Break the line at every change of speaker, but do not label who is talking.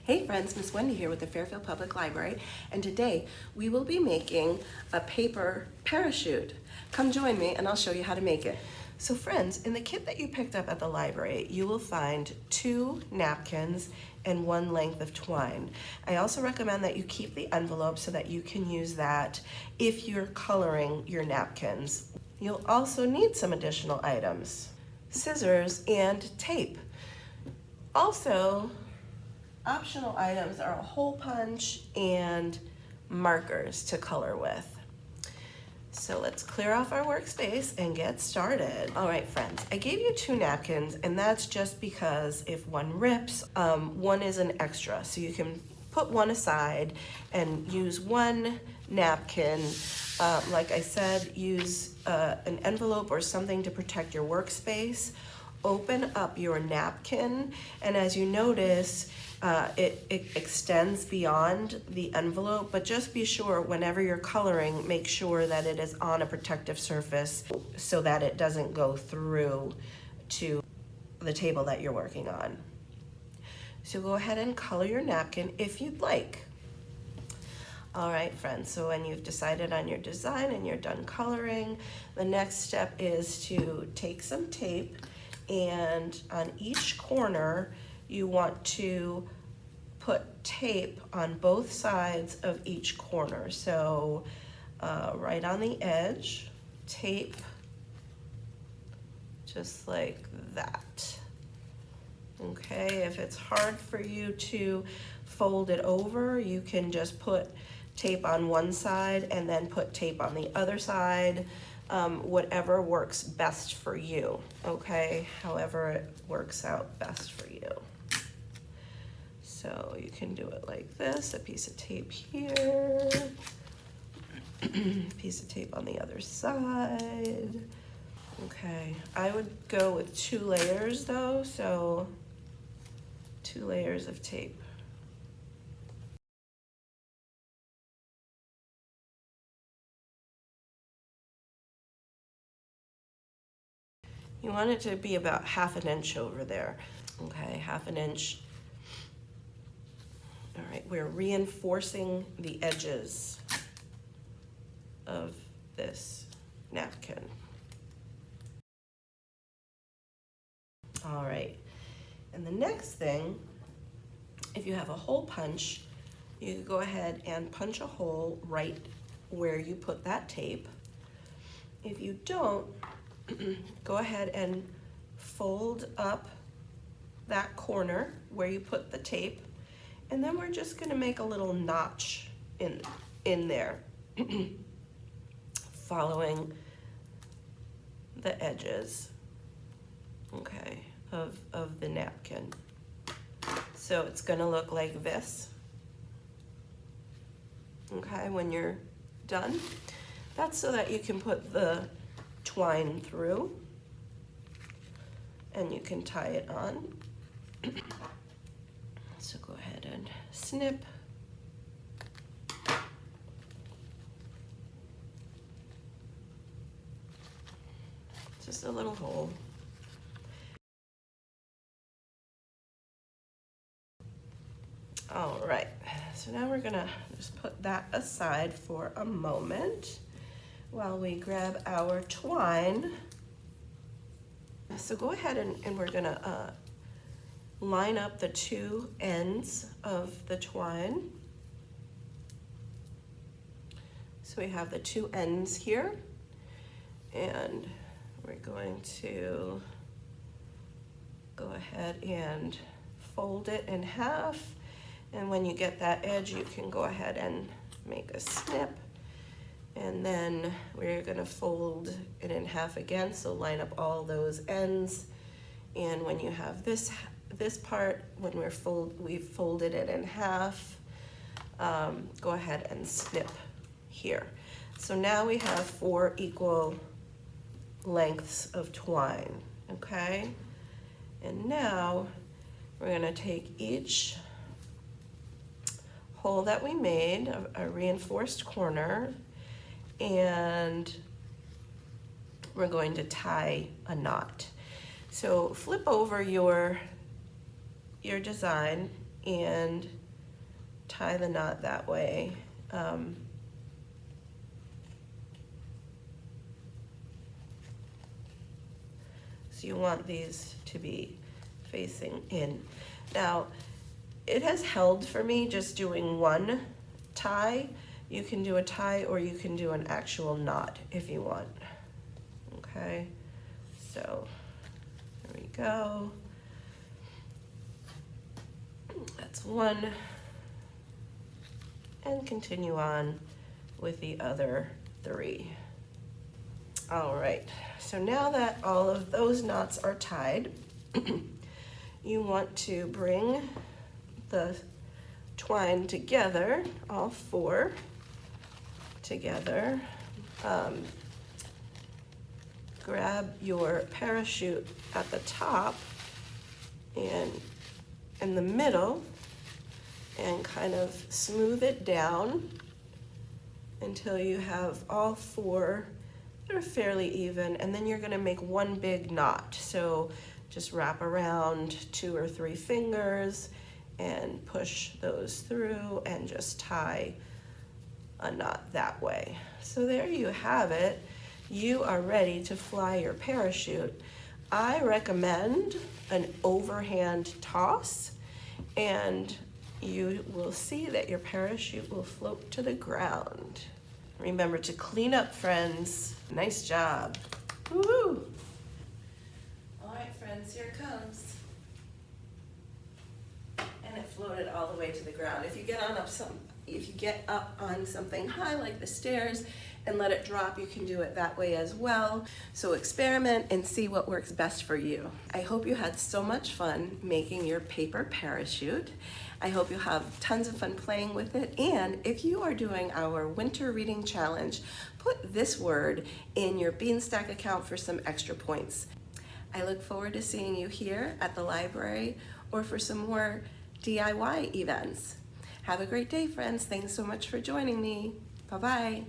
Hey friends, Miss Wendy here with the Fairfield Public Library, and today we will be making a paper parachute. Come join me and I'll show you how to make it. So friends, in the kit that you picked up at the library, you will find 2 napkins and 1 length of twine. I also recommend that you keep the envelope so that you can use that if you're coloring your napkins. You'll also need some additional items: scissors and tape. Also, optional items are a hole punch and markers to color with. So let's clear off our workspace and get started. All right, friends, I gave you 2 napkins, and that's just because if one rips, one is an extra. So you can put one aside and use 1 napkin. Like I said, use an envelope or something to protect your workspace. Open up your napkin, and as you notice, it extends beyond the envelope, but just be sure whenever you're coloring, make sure that it is on a protective surface so that it doesn't go through to the table that you're working on. So go ahead and color your napkin if you'd like. All right, friends, so when you've decided on your design and you're done coloring, the next step is to take some tape, and on each corner you want to put tape on both sides of each corner. So right on the edge, tape just like that. Okay, if it's hard for you to fold it over, you can just put tape on one side and then put tape on the other side. Whatever works best for you, okay? However it works out best for you. So you can do it like this, a piece of tape here, piece of tape on the other side. Okay, I would go with 2 layers though, so 2 layers of tape. You want it to be about 1/2 inch over there. Okay, 1/2 inch. All right, we're reinforcing the edges of this napkin. All right, and the next thing, if you have a hole punch, you can go ahead and punch a hole right where you put that tape. If you don't, go ahead and fold up that corner where you put the tape, and then we're just going to make a little notch in there following the edges, okay, of the napkin. So it's going to look like this, okay, when you're done. That's so that you can put the twine through and you can tie it on. So go ahead and snip. Just a little hole. All right, so now we're gonna just put that aside for a moment while we grab our twine. So go ahead and we're gonna line up the 2 ends of the twine. So we have the 2 ends here, and we're going to go ahead and fold it in half. And when you get that edge, you can go ahead and make a snip. And then we're gonna fold it in half again, so line up all those ends. And when you have this part, when we've folded it in half, go ahead and snip here. So now we have 4 equal lengths of twine, okay? And now we're gonna take each hole that we made, a reinforced corner, and we're going to tie a knot. So flip over your design and tie the knot that way. So you want these to be facing in. Now, it has held for me just doing one tie. You can do a tie or you can do an actual knot if you want. Okay, so there we go. That's one. And continue on with the other three. All right, so now that all of those knots are tied, you want to bring the twine together, all four together. Grab your parachute at the top and in the middle and kind of smooth it down until you have all four that are fairly even, and then you're gonna make one big knot. So just wrap around 2 or 3 fingers and push those through and just tie a knot that way. So there you have it. You are ready to fly your parachute. I recommend an overhand toss, and you will see that your parachute will float to the ground. Remember to clean up, friends. Nice job. Woo-hoo. All right, friends, here it comes. And it floated all the way to the ground. If you get up on something high like the stairs and let it drop, you can do it that way as well. So experiment and see what works best for you. I hope you had so much fun making your paper parachute. I hope you have tons of fun playing with it. And if you are doing our winter reading challenge, put this word in your Beanstack account for some extra points. I look forward to seeing you here at the library or for some more DIY events. Have a great day, friends. Thanks so much for joining me. Bye-bye.